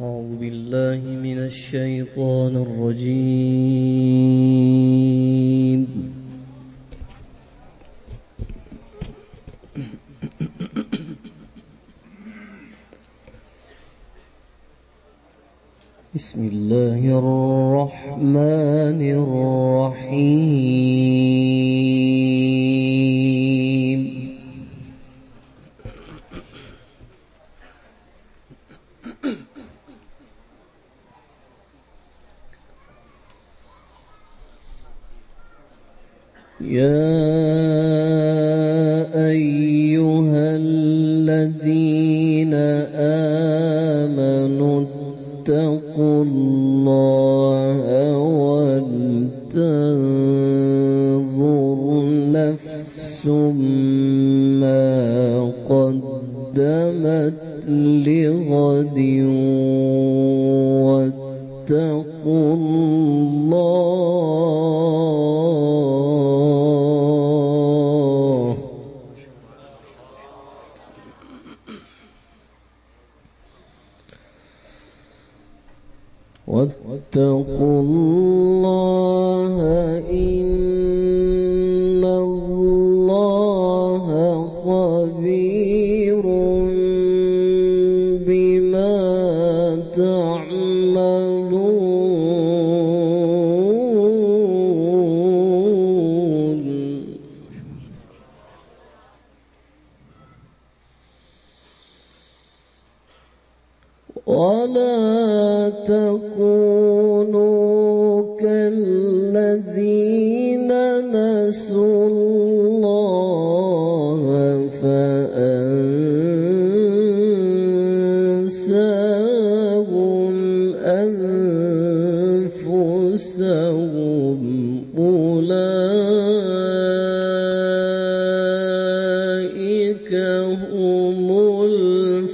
أعوذ بالله من الشيطان الرجيم. بسم الله الرحمن الرحيم. يا أيها الذين آمنوا اتقوا الله ولتنظر نفس ما قدمت لغد واتقوا الله إن الله خبير بما تعملون. ولا تكونوا كالذين نسوا الله فأنساهم أنفسهم أولئك هم الفاسقون.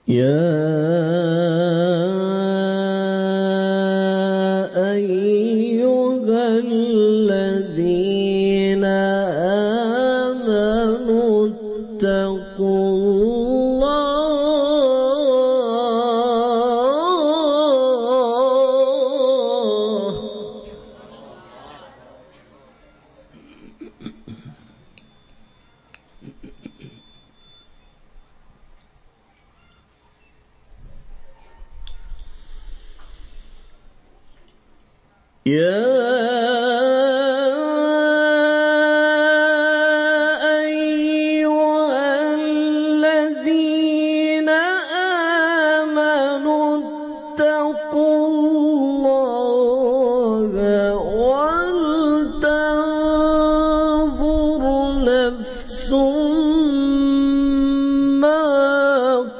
يا أيها الذين آمنوا اتقوا الله يا أيها الذين آمنوا اتقوا الله ولتنظر نفس ما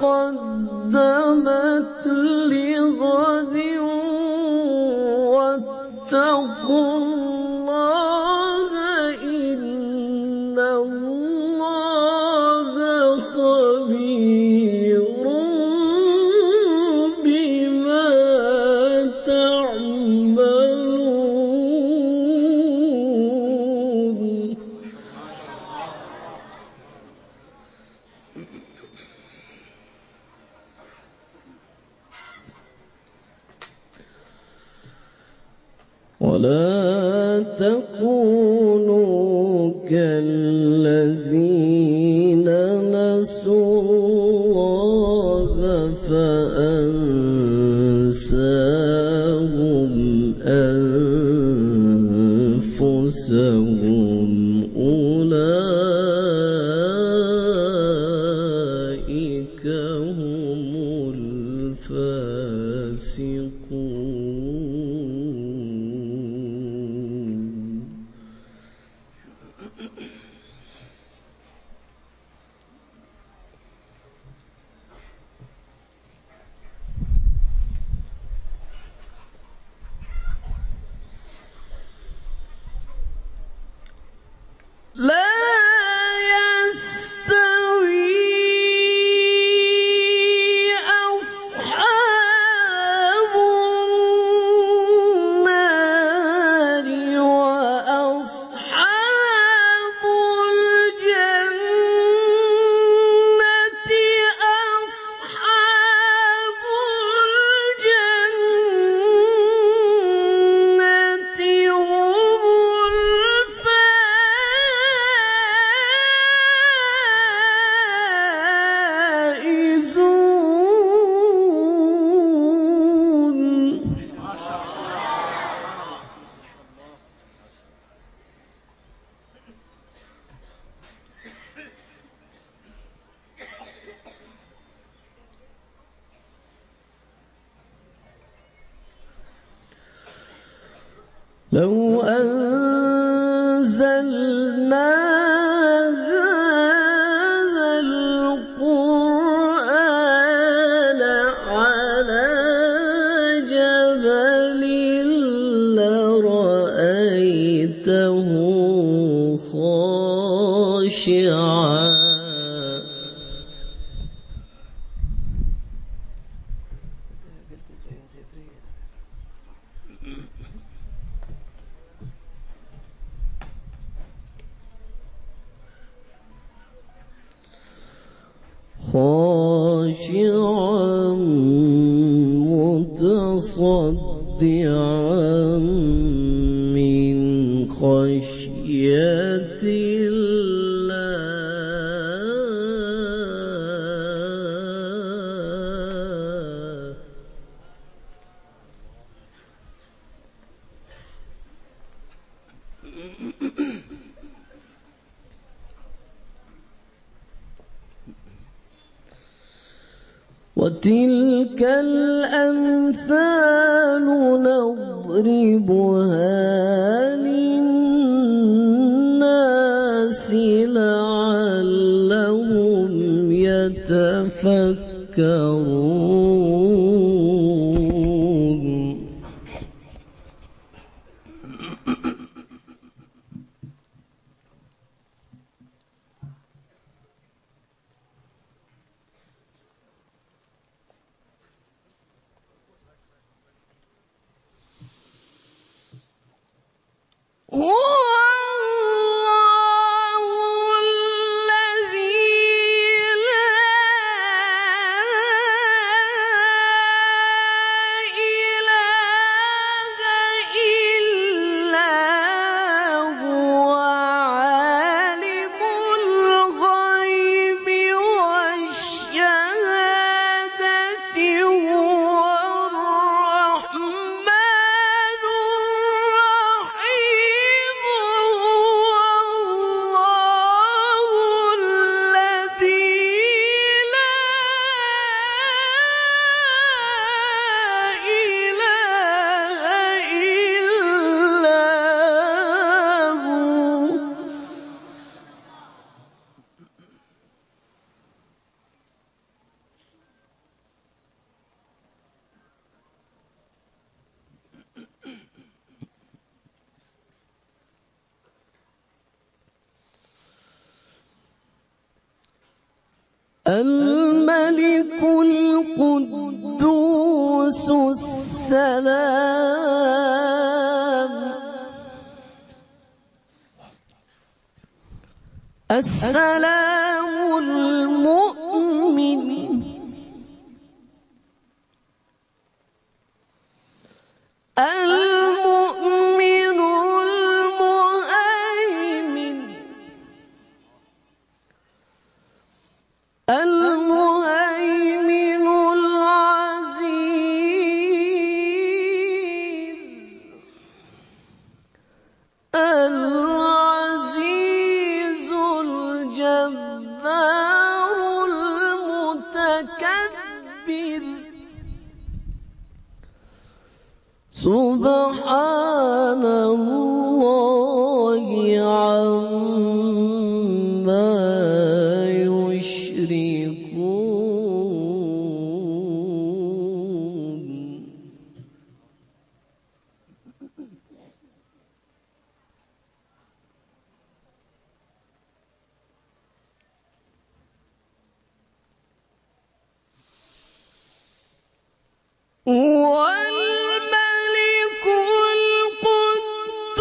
قدمت لغد واتقوا الله إن الله خبير بما تعملون. ولا تكونوا كالذين نسوا الله فأنساهم أنفسهم أولئك هم الفاسقون. لا لو أنزلنا هذا القرآن على جبل لرأيته خاشعا متصدعا من خشية الله. وتلك الأمثال نضربها للناس لعلهم يتفكرون. الملك القدوس السلام المؤمن المؤمن المهيمن العزيز الجبار المتكبر سبحان الله عما يشركون. والملك القدوس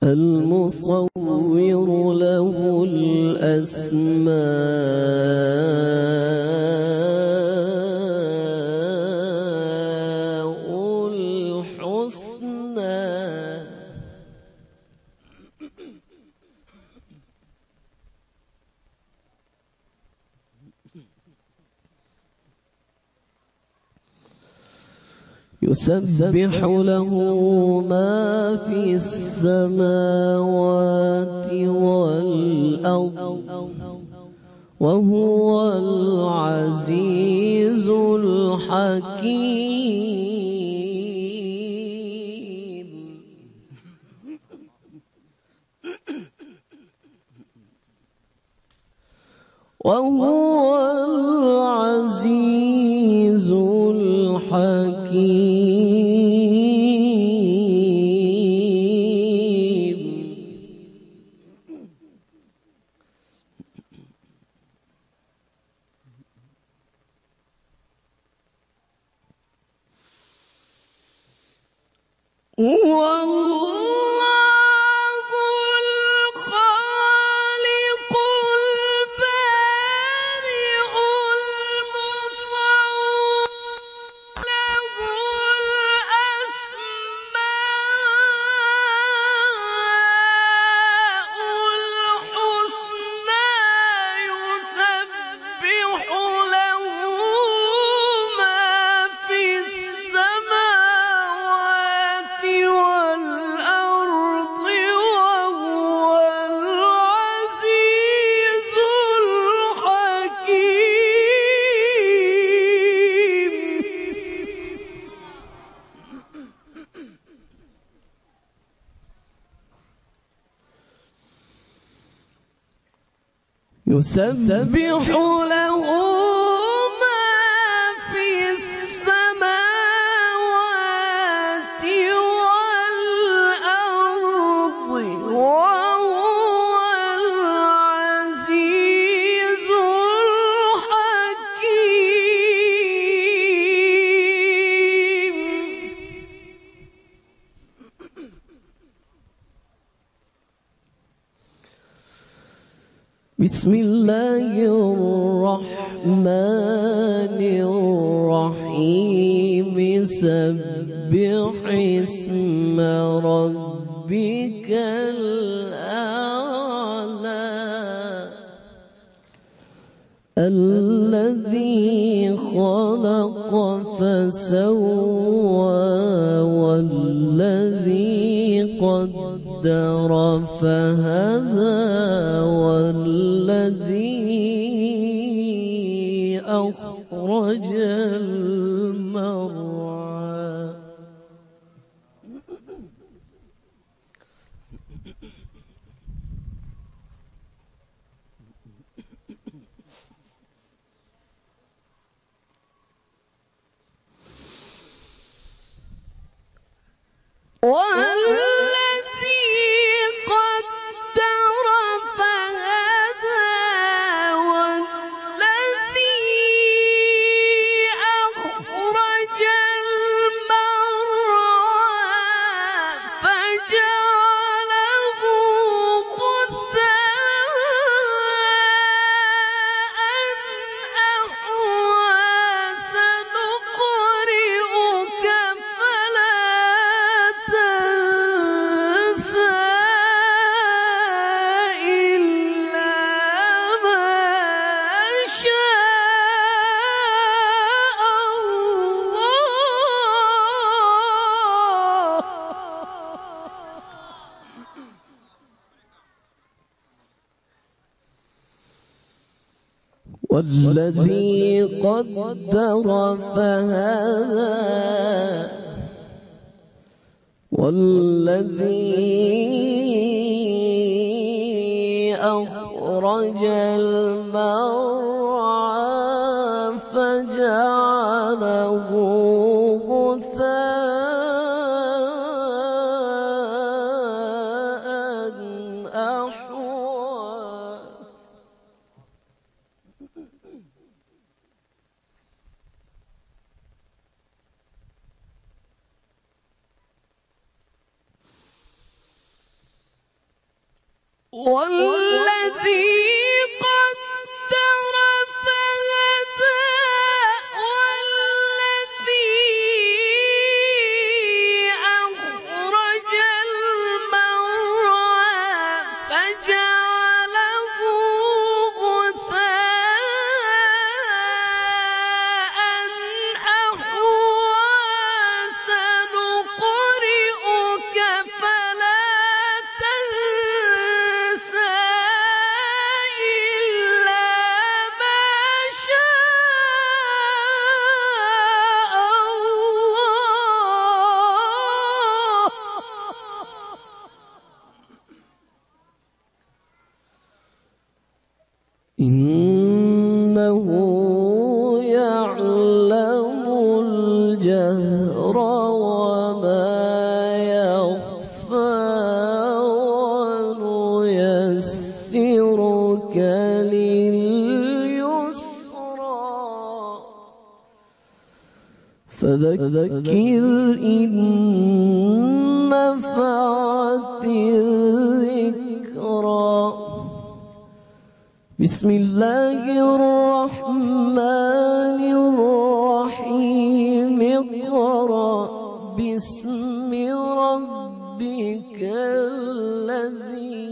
المصور له الأسماء الحسنى. يسبح له ما في السماوات والأرض وهو العزيز الحكيم. وهو العزيز الحكيم. يسبح له ما في السماوات والأرض وهو العزيز الحكيم. بسم الله الرحمن الرحيم. سبح اسم ربك الأعلى الذي خلق فسوى والذي قدر فهدى والذي أخرج المرعى. والذي قدر فهدى والذي أخرج المرعى فجعله غثاء أحوى. والذي قدر فهدى والذي أخرج المرعى فجعله غثاء أحوى سنقرئك فلا تنسى إلا ما شاء الله إنه يعلم الجهر وما يخفى ونيسرك لليسرى فذكر إن نفعت الذكرى بسم الله الرحمن الرحيم اقرأ باسم ربك الذي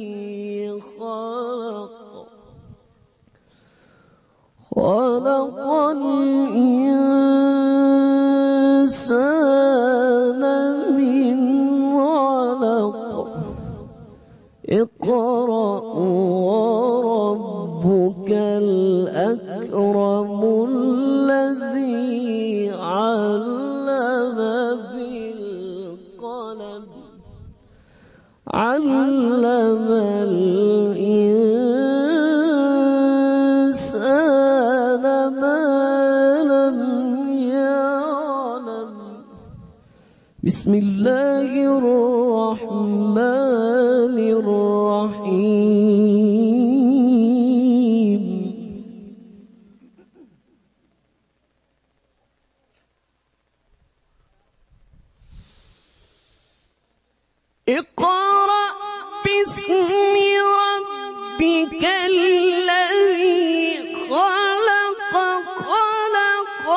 خلق خلق الإنسان من علق اقرأ وربك الأكرم الذي علم بالقلم علم الإنسان ما لم يعلم بسم الله الرحمن الرحيم اقرأ باسم ربك الذي خلق خلق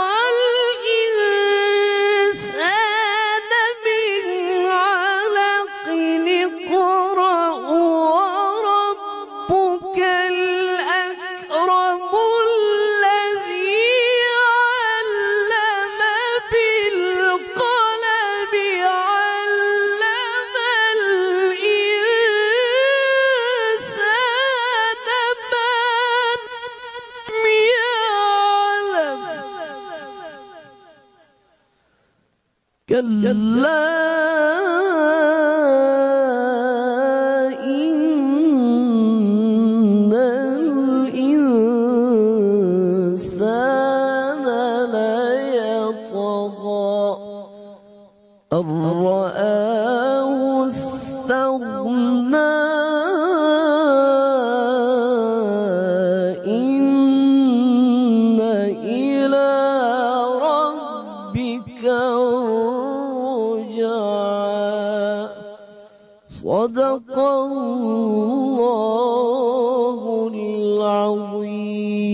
الإنسان من علق اقرأ وربك الأكرم الذي علم بالقلم علم الإنسان ما لم يعلم كلا إن الإنسان ليطغى أن رآه استغنى إن إلى ربك الرجعى صدق الله العظيم.